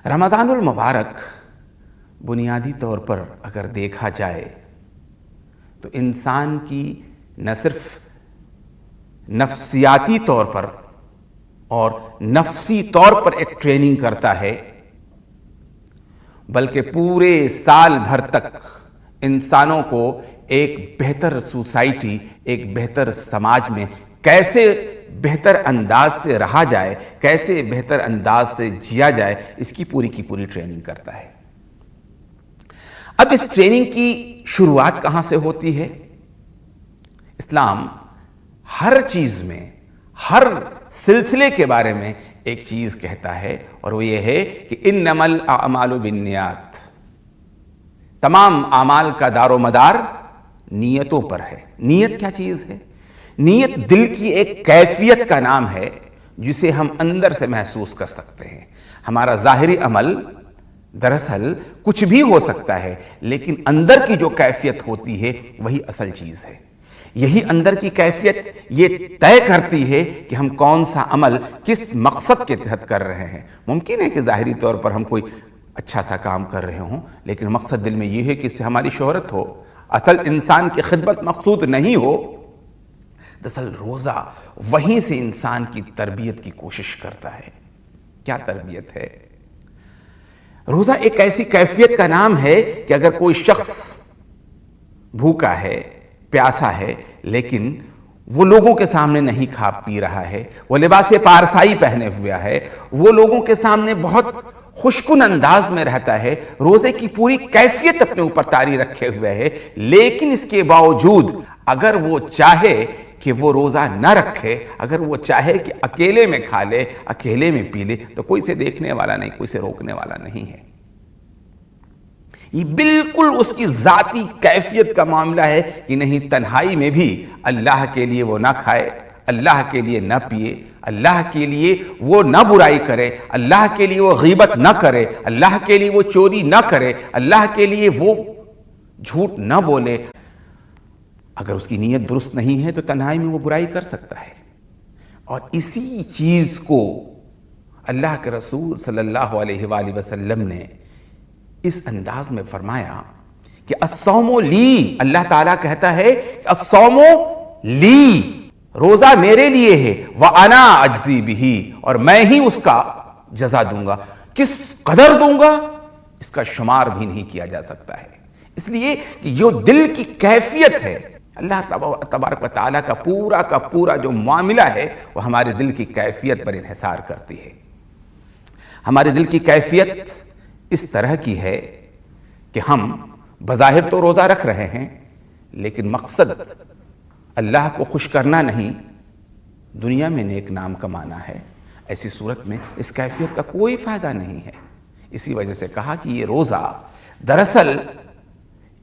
رمضان المبارک بنیادی طور پر اگر دیکھا جائے تو انسان کی نہ صرف نفسیاتی طور پر اور نفسی طور پر ایک ٹریننگ کرتا ہے، بلکہ پورے سال بھر تک انسانوں کو ایک بہتر سوسائٹی، ایک بہتر سماج میں کیسے بہتر انداز سے رہا جائے، کیسے بہتر انداز سے جیا جائے، اس کی پوری ٹریننگ کرتا ہے۔ اب اس ٹریننگ کی شروعات کہاں سے ہوتی ہے؟ اسلام ہر چیز میں، ہر سلسلے کے بارے میں ایک چیز کہتا ہے، اور وہ یہ ہے کہ انما الاعمال بالنیات، تمام اعمال کا دار و مدار نیتوں پر ہے۔ نیت کیا چیز ہے؟ نیت دل کی ایک کیفیت کا نام ہے جسے ہم اندر سے محسوس کر سکتے ہیں۔ ہمارا ظاہری عمل دراصل کچھ بھی ہو سکتا ہے، لیکن اندر کی جو کیفیت ہوتی ہے وہی اصل چیز ہے۔ یہی اندر کی کیفیت یہ طے کرتی ہے کہ ہم کون سا عمل کس مقصد کے تحت کر رہے ہیں۔ ممکن ہے کہ ظاہری طور پر ہم کوئی اچھا سا کام کر رہے ہوں، لیکن مقصد دل میں یہ ہے کہ اس سے ہماری شہرت ہو، اصل انسان کی خدمت مقصود نہیں ہو۔ دراصل روزہ وہیں سے انسان کی تربیت کی کوشش کرتا ہے۔ کیا تربیت ہے؟ روزہ ایک ایسی کیفیت کا نام ہے کہ اگر کوئی شخص بھوکا ہے، پیاسا ہے، لیکن وہ لوگوں کے سامنے نہیں کھا پی رہا ہے، وہ لباس پارسائی پہنے ہوا ہے، وہ لوگوں کے سامنے بہت خوشکن انداز میں رہتا ہے، روزے کی پوری کیفیت اپنے اوپر طاری رکھے ہوئے ہے، لیکن اس کے باوجود اگر وہ چاہے کہ وہ روزہ نہ رکھے، اگر وہ چاہے کہ اکیلے میں کھا لے، اکیلے میں پی لے، تو کوئی سے دیکھنے والا نہیں، کوئی سے روکنے والا نہیں ہے۔ یہ بالکل اس کی ذاتی کیفیت کا معاملہ ہے کہ نہیں، تنہائی میں بھی اللہ کے لیے وہ نہ کھائے، اللہ کے لیے نہ پیے، اللہ کے لیے وہ نہ برائی کرے، اللہ کے لیے وہ غیبت نہ کرے، اللہ کے لیے وہ چوری نہ کرے، اللہ کے لیے وہ جھوٹ نہ بولے۔ اگر اس کی نیت درست نہیں ہے تو تنہائی میں وہ برائی کر سکتا ہے۔ اور اسی چیز کو اللہ کے رسول صلی اللہ علیہ وآلہ وسلم نے اس انداز میں فرمایا کہ الصوم لی، اللہ تعالیٰ کہتا ہے کہ الصوم لی، روزہ میرے لیے ہے، وَأَنَا أَجْزِي بِهِ، اور میں ہی اس کا جزا دوں گا۔ کس قدر دوں گا اس کا شمار بھی نہیں کیا جا سکتا ہے، اس لیے کہ جو دل کی کیفیت ہے، اللہ تبارک و تعالیٰ کا پورا جو معاملہ ہے وہ ہمارے دل کی کیفیت پر انحصار کرتی ہے۔ ہمارے دل کی کیفیت اس طرح کی ہے کہ ہم بظاہر تو روزہ رکھ رہے ہیں، لیکن مقصد اللہ کو خوش کرنا نہیں، دنیا میں نیک نام کمانا ہے۔ ایسی صورت میں اس کیفیت کا کوئی فائدہ نہیں ہے۔ اسی وجہ سے کہا کہ یہ روزہ دراصل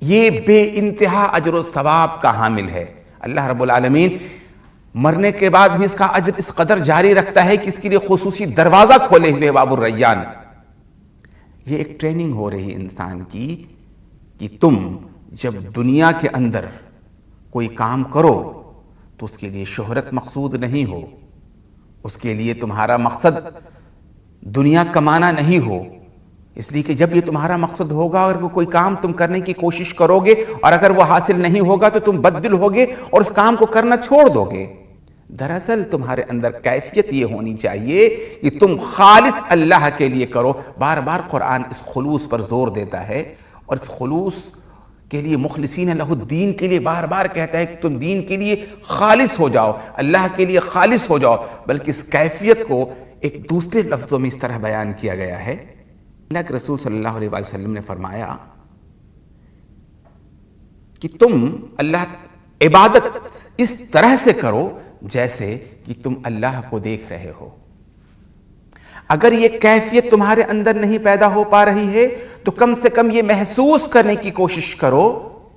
یہ بے انتہا اجر و ثواب کا حامل ہے۔ اللہ رب العالمین مرنے کے بعد بھی اس کا اجر اس قدر جاری رکھتا ہے کہ اس کے لیے خصوصی دروازہ کھولے ہوئے باب الریان۔ یہ ایک ٹریننگ ہو رہی انسان کی کہ تم جب دنیا کے اندر کوئی کام کرو تو اس کے لیے شہرت مقصود نہیں ہو، اس کے لیے تمہارا مقصد دنیا کمانا نہیں ہو، اس لیے کہ جب یہ تمہارا مقصد ہوگا اور کوئی کام تم کرنے کی کوشش کرو گے اور اگر وہ حاصل نہیں ہوگا تو تم بددل ہوگے اور اس کام کو کرنا چھوڑ دو گے۔ دراصل تمہارے اندر کیفیت یہ ہونی چاہیے کہ تم خالص اللہ کے لیے کرو۔ بار بار قرآن اس خلوص پر زور دیتا ہے، اور اس خلوص کے لیے مخلصین لہ الدین کے لیے بار بار کہتا ہے کہ تم دین کے لیے خالص ہو جاؤ، اللہ کے لیے خالص ہو جاؤ۔ بلکہ اس کیفیت کو ایک دوسرے لفظوں میں اس طرح بیان کیا گیا ہے۔ اللہ کے رسول صلی اللہ علیہ وسلم نے فرمایا کہ تم اللہ عبادت اس طرح سے کرو جیسے کہ تم اللہ کو دیکھ رہے ہو۔ اگر یہ کیفیت تمہارے اندر نہیں پیدا ہو پا رہی ہے تو کم سے کم یہ محسوس کرنے کی کوشش کرو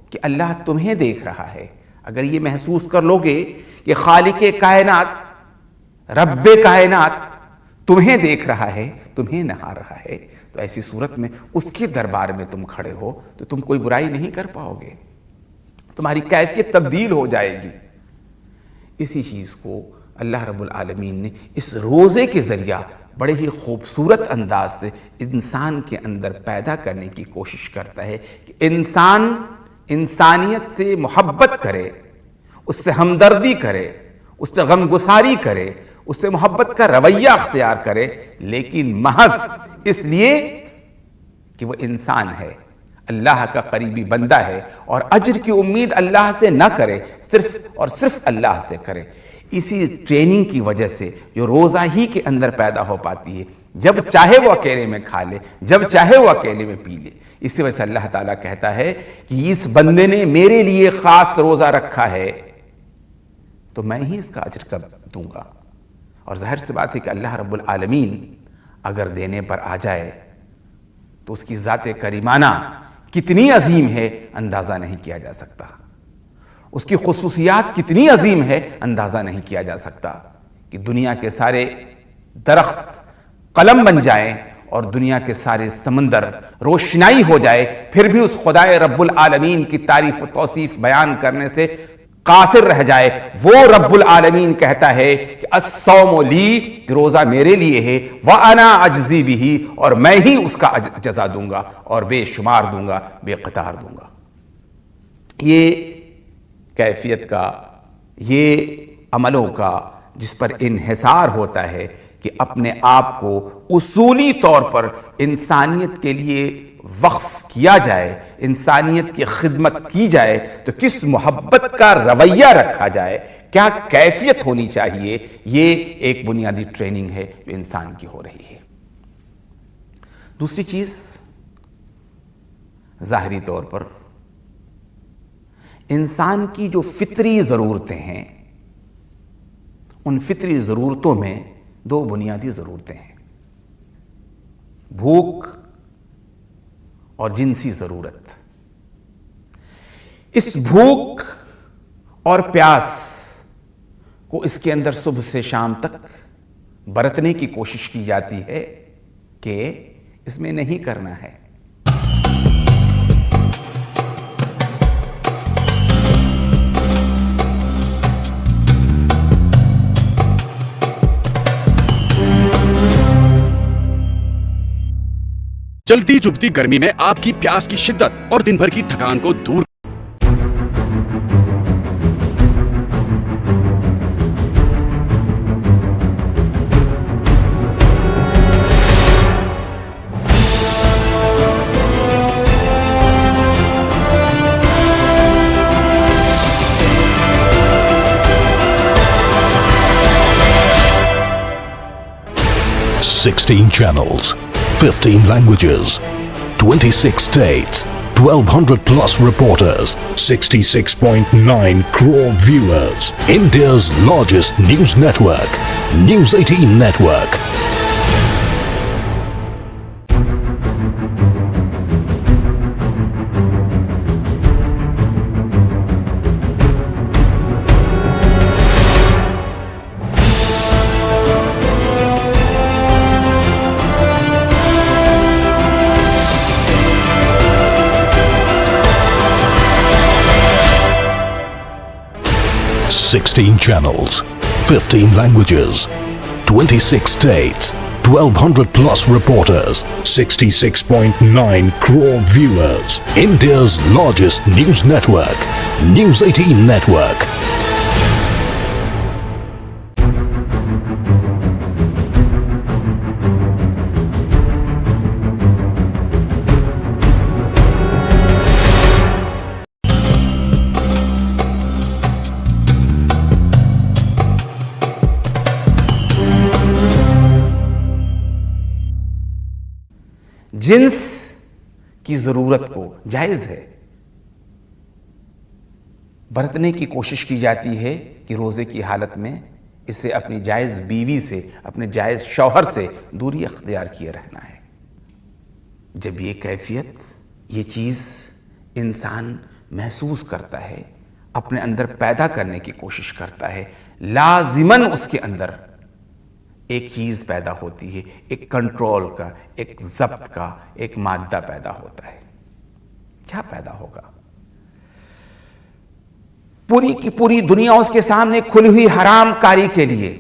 کہ اللہ تمہیں دیکھ رہا ہے۔ اگر یہ محسوس کر لو گے کہ خالق کائنات، رب کائنات تمہیں دیکھ رہا ہے، تمہیں نہا رہا ہے، تو ایسی صورت میں اس کے دربار میں تم کھڑے ہو تو تم کوئی برائی نہیں کر پاؤ گے، تمہاری کیفیت تبدیل ہو جائے گی۔ اسی چیز کو اللہ رب العالمین نے اس روزے کے ذریعہ بڑے ہی خوبصورت انداز سے انسان کے اندر پیدا کرنے کی کوشش کرتا ہے کہ انسان انسانیت سے محبت کرے، اس سے ہمدردی کرے، اس سے غمگساری کرے، اس سے محبت کا رویہ اختیار کرے، لیکن محض اس لیے کہ وہ انسان ہے، اللہ کا قریبی بندہ ہے، اور اجر کی امید اللہ سے نہ کرے، صرف اور صرف اللہ سے کرے۔ اسی ٹریننگ کی وجہ سے جو روزہ ہی کے اندر پیدا ہو پاتی ہے، جب چاہے وہ اکیلے میں کھا لے، جب چاہے وہ اکیلے میں پی لے۔ اسی وجہ سے اللہ تعالیٰ کہتا ہے کہ اس بندے نے میرے لیے خاص روزہ رکھا ہے تو میں ہی اس کا اجر کب دوں گا۔ اور ظاہر سی بات ہے کہ اللہ رب العالمین اگر دینے پر آ جائے تو اس کی ذات کریمانہ کتنی عظیم ہے اندازہ نہیں کیا جا سکتا، اس کی خصوصیات کتنی عظیم ہے اندازہ نہیں کیا جا سکتا، کہ دنیا کے سارے درخت قلم بن جائیں اور دنیا کے سارے سمندر روشنائی ہو جائے، پھر بھی اس خدائے رب العالمین کی تعریف و توصیف بیان کرنے سے قاصر رہ جائے۔ وہ رب العالمین کہتا ہے کہ الصوم لی، کہ روزہ میرے لیے ہے، وَأَنَا أَجْزِي بِهِ، اور میں ہی اس کا جزا دوں گا اور بے شمار دوں گا، بے قطار دوں گا۔ یہ کیفیت کا، یہ عملوں کا جس پر انحصار ہوتا ہے کہ اپنے آپ کو اصولی طور پر انسانیت کے لیے وقف کیا جائے، انسانیت کی خدمت کی جائے، تو کس محبت کا رویہ رکھا جائے، کیا کیفیت ہونی چاہیے، یہ ایک بنیادی ٹریننگ ہے جو انسان کی ہو رہی ہے۔ دوسری چیز، ظاہری طور پر انسان کی جو فطری ضرورتیں ہیں، ان فطری ضرورتوں میں دو بنیادی ضرورتیں ہیں، بھوک اور جنسی ضرورت۔ اس بھوک اور پیاس کو اس کے اندر صبح سے شام تک برتنے کی کوشش کی جاتی ہے کہ اس میں نہیں کرنا ہے۔ جلتی چبھتی گرمی میں آپ کی پیاس کی شدت اور دن بھر کی تھکان کو دور $16 channels, 15 languages, 26 states, 1,200 plus reporters, 66.9 crore viewers. India's largest news network, News 18 Network. $16 channels, 15 languages, 26 states, 1,200 plus reporters, 66.9 crore viewers. India's largest news network, News 18 Network. جنس کی ضرورت کو جائز ہے، برتنے کی کوشش کی جاتی ہے کہ روزے کی حالت میں اسے اپنی جائز بیوی سے، اپنے جائز شوہر سے دوری اختیار کیے رہنا ہے۔ جب یہ کیفیت، یہ چیز انسان محسوس کرتا ہے، اپنے اندر پیدا کرنے کی کوشش کرتا ہے، لازماً اس کے اندر ایک چیز پیدا ہوتی ہے، ایک کنٹرول کا، ایک ضبط کا ایک مادہ پیدا ہوتا ہے۔ کیا پیدا ہوگا؟ پوری کی پوری دنیا اس کے سامنے کھلی ہوئی حرام کاری کے لیے،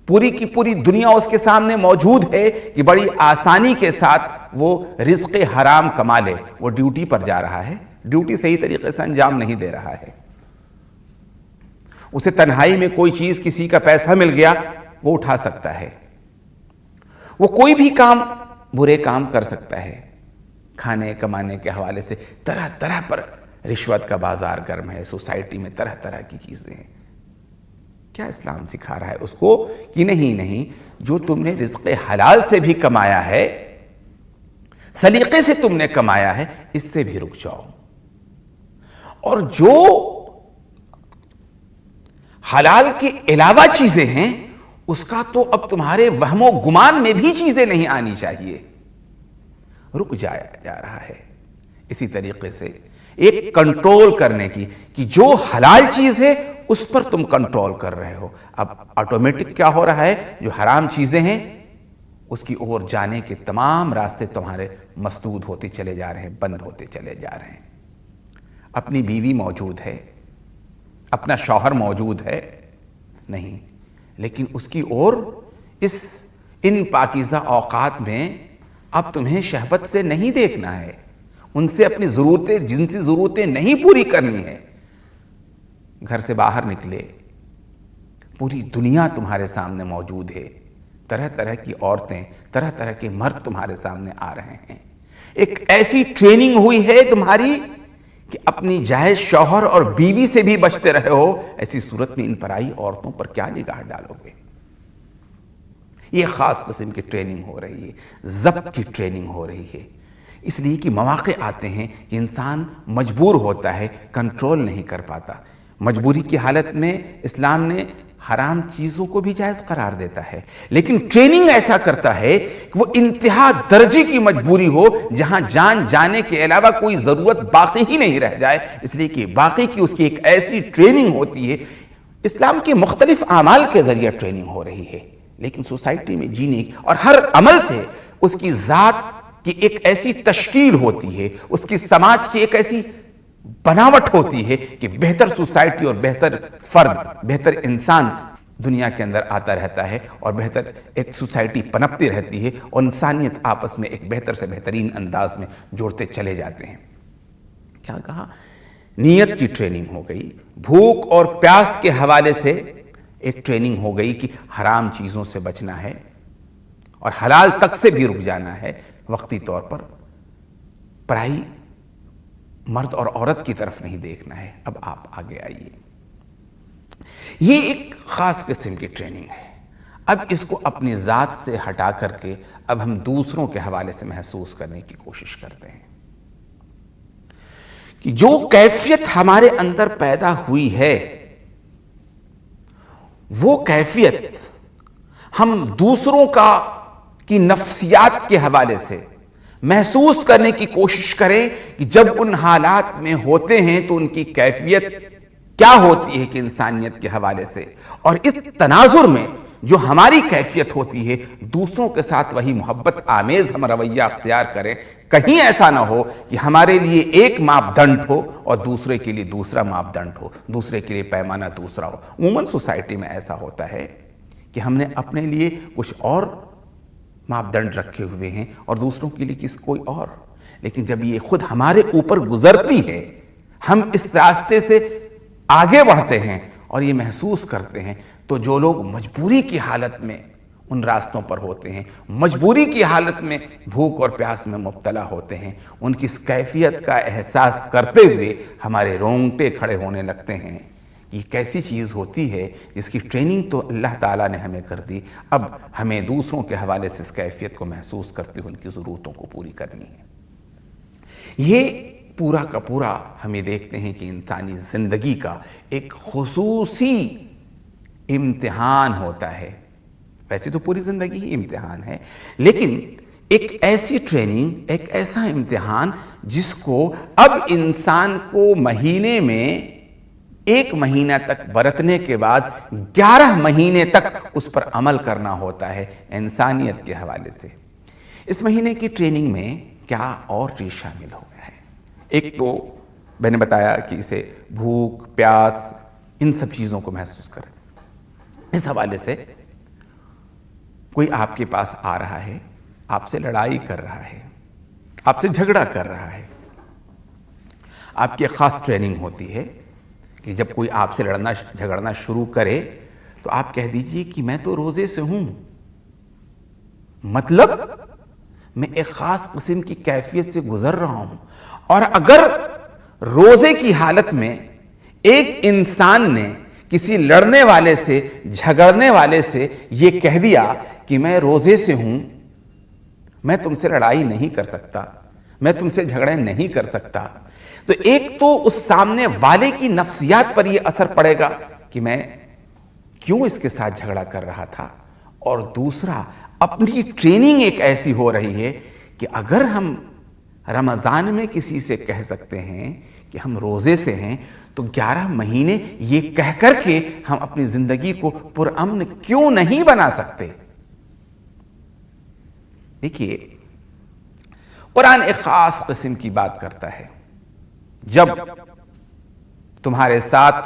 پوری کی پوری دنیا اس کے سامنے موجود ہے کہ بڑی آسانی کے ساتھ وہ رزق حرام کما لے. وہ ڈیوٹی پر جا رہا ہے, ڈیوٹی صحیح طریقے سے انجام نہیں دے رہا ہے. اسے تنہائی میں کوئی چیز, کسی کا پیسہ مل گیا, وہ اٹھا سکتا ہے. وہ کوئی بھی کام, برے کام کر سکتا ہے. کھانے کمانے کے حوالے سے طرح طرح پر رشوت کا بازار گرم ہے. سوسائٹی میں طرح طرح کی چیزیں ہیں. کیا اسلام سکھا رہا ہے اس کو کہ نہیں, جو تم نے رزق حلال سے بھی کمایا ہے, سلیقے سے تم نے کمایا ہے, اس سے بھی رک جاؤ. اور جو حلال کے علاوہ چیزیں ہیں, اس کا تو اب تمہارے وہم و گمان میں بھی چیزیں نہیں آنی چاہیے. رک جایا جا رہا ہے. اسی طریقے سے ایک کنٹرول کرنے کی, کہ جو حلال چیز ہے اس پر تم کنٹرول کر رہے ہو. اب آٹومیٹک کیا ہو رہا ہے, جو حرام چیزیں ہیں اس کی اور جانے کے تمام راستے تمہارے مسدود ہوتے چلے جا رہے ہیں, بند ہوتے چلے جا رہے ہیں. اپنی بیوی موجود ہے, اپنا شوہر موجود ہے, نہیں, لیکن اس کی اور ان پاکیزہ اوقات میں اب تمہیں شہوت سے نہیں دیکھنا ہے, ان سے اپنی ضرورتیں, جنسی ضرورتیں نہیں پوری کرنی ہے. گھر سے باہر نکلے, پوری دنیا تمہارے سامنے موجود ہے. طرح طرح کی عورتیں, طرح طرح کے مرد تمہارے سامنے آ رہے ہیں. ایک ایسی ٹریننگ ہوئی ہے تمہاری کہ اپنی جائز شوہر اور بیوی سے بھی بچتے رہے ہو. ایسی صورت میں ان پرائی عورتوں پر کیا نگاہ ڈالو گے؟ یہ خاص قسم کی ٹریننگ ہو رہی ہے, ضبط کی ٹریننگ ہو رہی ہے. اس لیے کہ مواقع آتے ہیں کہ انسان مجبور ہوتا ہے, کنٹرول نہیں کر پاتا. مجبوری کی حالت میں اسلام نے حرام چیزوں کو بھی جائز قرار دیتا ہے, لیکن ٹریننگ ایسا کرتا ہے کہ وہ انتہا درجے کی مجبوری ہو, جہاں جان جانے کے علاوہ کوئی ضرورت باقی ہی نہیں رہ جائے. اس لیے کہ باقی کی اس کی ایک ایسی ٹریننگ ہوتی ہے. اسلام کے مختلف اعمال کے ذریعے ٹریننگ ہو رہی ہے, لیکن سوسائٹی میں جینے کی اور ہر عمل سے اس کی ذات کی ایک ایسی تشکیل ہوتی ہے, اس کی سماج کی ایک ایسی بناوٹ ہوتی ہے کہ بہتر سوسائٹی اور بہتر فرد, بہتر انسان دنیا کے اندر آتا رہتا ہے, اور بہتر ایک سوسائٹی پنپتی رہتی ہے, اور انسانیت آپس میں ایک بہتر سے بہترین انداز میں جوڑتے چلے جاتے ہیں. کیا کہا؟ نیت کی ٹریننگ ہو گئی. بھوک اور پیاس کے حوالے سے ایک ٹریننگ ہو گئی کہ حرام چیزوں سے بچنا ہے اور حلال تک سے بھی رک جانا ہے. وقتی طور پر پرائی مرد اور عورت کی طرف نہیں دیکھنا ہے. اب آپ آگے آئیے. یہ ایک خاص قسم کی ٹریننگ ہے. اب اس کو اپنی ذات سے ہٹا کر کے اب ہم دوسروں کے حوالے سے محسوس کرنے کی کوشش کرتے ہیں کہ جو کیفیت ہمارے اندر پیدا ہوئی ہے, وہ کیفیت ہم دوسروں کی نفسیات کے حوالے سے محسوس کرنے کی کوشش کریں کہ جب ان حالات میں ہوتے ہیں تو ان کی کیفیت کیا ہوتی ہے کہ انسانیت کے حوالے سے, اور اس تناظر میں جو ہماری کیفیت ہوتی ہے دوسروں کے ساتھ وہی محبت آمیز ہم رویہ اختیار کریں. کہیں ایسا نہ ہو کہ ہمارے لیے ایک ماپدنڈ ہو اور دوسرے کے لیے دوسرا ماپدنڈ ہو, دوسرے کے لیے پیمانہ دوسرا ہو. عموماً سوسائٹی میں ایسا ہوتا ہے کہ ہم نے اپنے لیے کچھ اور ماپدنڈ رکھے ہوئے ہیں اور دوسروں کے لیے کوئی اور. لیکن جب یہ خود ہمارے اوپر گزرتی ہے, ہم اس راستے سے آگے بڑھتے ہیں اور یہ محسوس کرتے ہیں, تو جو لوگ مجبوری کی حالت میں ان راستوں پر ہوتے ہیں, مجبوری کی حالت میں بھوک اور پیاس میں مبتلا ہوتے ہیں, ان کی اس کیفیت کا احساس کرتے ہوئے ہمارے رونگٹے کھڑے ہونے لگتے ہیں. یہ کیسی چیز ہوتی ہے جس کی ٹریننگ تو اللہ تعالیٰ نے ہمیں کر دی, اب ہمیں دوسروں کے حوالے سے اس کیفیت کو محسوس کرتے ہوئے ان کی ضرورتوں کو پوری کرنی ہے. یہ پورا کا پورا ہمیں دیکھتے ہیں کہ انسانی زندگی کا ایک خصوصی امتحان ہوتا ہے. ویسے تو پوری زندگی ہی امتحان ہے, لیکن ایک ایسی ٹریننگ, ایک ایسا امتحان جس کو اب انسان کو مہینے میں 1 مہینہ تک برتنے کے بعد 11 مہینے تک اس پر عمل کرنا ہوتا ہے انسانیت کے حوالے سے. اس مہینے کی ٹریننگ میں کیا اور چیز شامل ہو گیا ہے؟ ایک تو میں نے بتایا کہ اسے بھوک پیاس ان سب چیزوں کو محسوس کریں. اس حوالے سے کوئی آپ کے پاس آ رہا ہے، آپ سے لڑائی کر رہا ہے، آپ سے جھگڑا کر رہا ہے، آپ کی خاص ٹریننگ ہوتی ہے کہ جب کوئی آپ سے جھگڑنا شروع کرے تو آپ کہہ دیجئے کہ میں تو روزے سے ہوں، مطلب میں ایک خاص قسم کی کیفیت سے گزر رہا ہوں۔ اور اگر روزے کی حالت میں ایک انسان نے کسی لڑنے والے سے، جھگڑنے والے سے یہ کہہ دیا کہ میں روزے سے ہوں، میں تم سے لڑائی نہیں کر سکتا، میں تم سے جھگڑے نہیں کر سکتا، تو ایک تو اس سامنے والے کی نفسیات پر یہ اثر پڑے گا کہ میں کیوں اس کے ساتھ جھگڑا کر رہا تھا، اور دوسرا اپنی ٹریننگ ایک ایسی ہو رہی ہے کہ اگر ہم رمضان میں کسی سے کہہ سکتے ہیں کہ ہم روزے سے ہیں تو 11 مہینے یہ کہہ کر کے ہم اپنی زندگی کو پرامن کیوں نہیں بنا سکتے؟ دیکھیے، قرآن ایک خاص قسم کی بات کرتا ہے۔ جب تمہارے ساتھ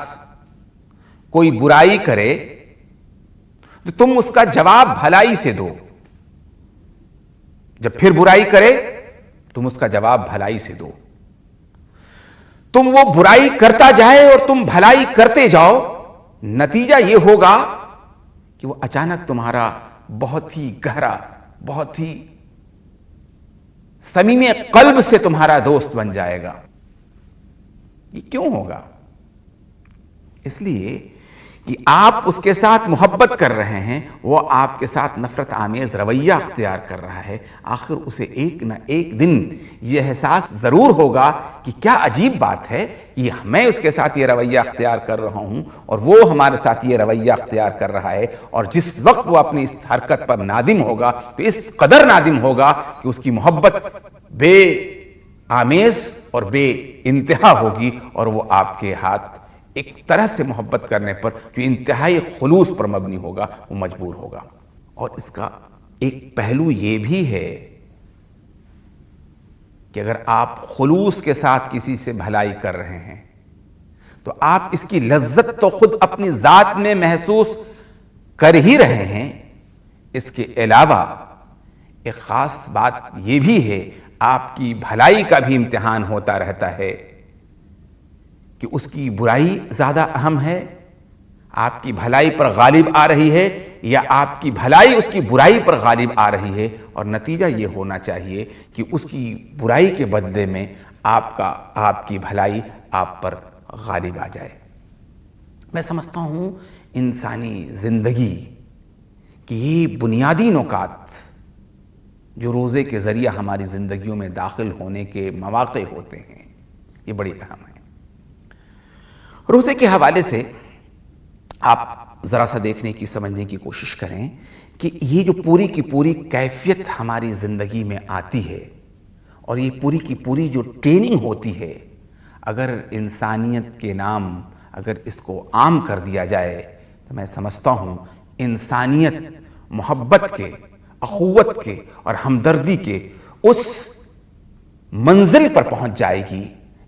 کوئی برائی کرے تو تم اس کا جواب بھلائی سے دو، جب پھر برائی کرے تم اس کا جواب بھلائی سے دو۔ تم وہ برائی کرتا جائے اور تم بھلائی کرتے جاؤ، نتیجہ یہ ہوگا کہ وہ اچانک تمہارا بہت ہی گہرا، بہت ہی صمیم قلب سے تمہارا دوست بن جائے گا۔ یہ کیوں ہوگا؟ اس لیے کہ آپ اس کے ساتھ محبت کر رہے ہیں، وہ آپ کے ساتھ نفرت آمیز رویہ اختیار کر رہا ہے۔ آخر اسے ایک نہ ایک دن یہ احساس ضرور ہوگا کہ کیا عجیب بات ہے، میں اس کے ساتھ یہ رویہ اختیار کر رہا ہوں اور وہ ہمارے ساتھ یہ رویہ اختیار کر رہا ہے، اور جس وقت وہ اپنی اس حرکت پر نادم ہوگا تو اس قدر نادم ہوگا کہ اس کی محبت بے آمیز اور بے انتہا ہوگی، اور وہ آپ کے ہاتھ ایک طرح سے محبت کرنے پر جو انتہائی خلوص پر مبنی ہوگا وہ مجبور ہوگا۔ اور اس کا ایک پہلو یہ بھی ہے کہ اگر آپ خلوص کے ساتھ کسی سے بھلائی کر رہے ہیں تو آپ اس کی لذت تو خود اپنی ذات میں محسوس کر ہی رہے ہیں، اس کے علاوہ ایک خاص بات یہ بھی ہے، آپ کی بھلائی کا بھی امتحان ہوتا رہتا ہے کہ اس کی برائی زیادہ اہم ہے، آپ کی بھلائی پر غالب آ رہی ہے، یا آپ کی بھلائی اس کی برائی پر غالب آ رہی ہے، اور نتیجہ یہ ہونا چاہیے کہ اس کی برائی کے بدلے میں آپ کی بھلائی آپ پر غالب آ جائے۔ میں سمجھتا ہوں انسانی زندگی کی یہ بنیادی نکات جو روزے کے ذریعہ ہماری زندگیوں میں داخل ہونے کے مواقع ہوتے ہیں، یہ بڑی اہم ہے۔ روزے کے حوالے سے آپ ذرا سا دیکھنے کی، سمجھنے کی کوشش کریں کہ یہ جو پوری کی پوری کیفیت ہماری زندگی میں آتی ہے، اور یہ پوری کی پوری جو ٹریننگ ہوتی ہے، اگر انسانیت کے نام اگر اس کو عام کر دیا جائے تو میں سمجھتا ہوں انسانیت محبت کے، اخوت کے اور ہمدردی کے اس منزل پر پہنچ جائے گی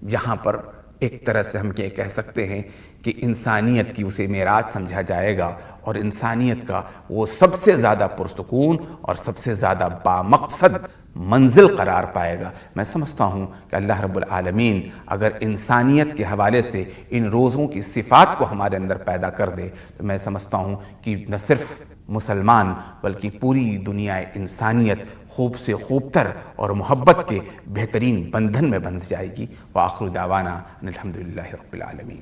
جہاں پر ایک طرح سے ہم یہ کہہ سکتے ہیں کہ انسانیت کی اسے معراج سمجھا جائے گا، اور انسانیت کا وہ سب سے زیادہ پرسکون اور سب سے زیادہ بامقصد منزل قرار پائے گا۔ میں سمجھتا ہوں کہ اللہ رب العالمین اگر انسانیت کے حوالے سے ان روزوں کی صفات کو ہمارے اندر پیدا کر دے تو میں سمجھتا ہوں کہ نہ صرف مسلمان بلکہ پوری دنیا انسانیت خوب سے خوب تر اور محبت کے بہترین بندھن میں بندھ جائے گی۔ وآخر دعوانا ان الحمدللہ رب العالمین۔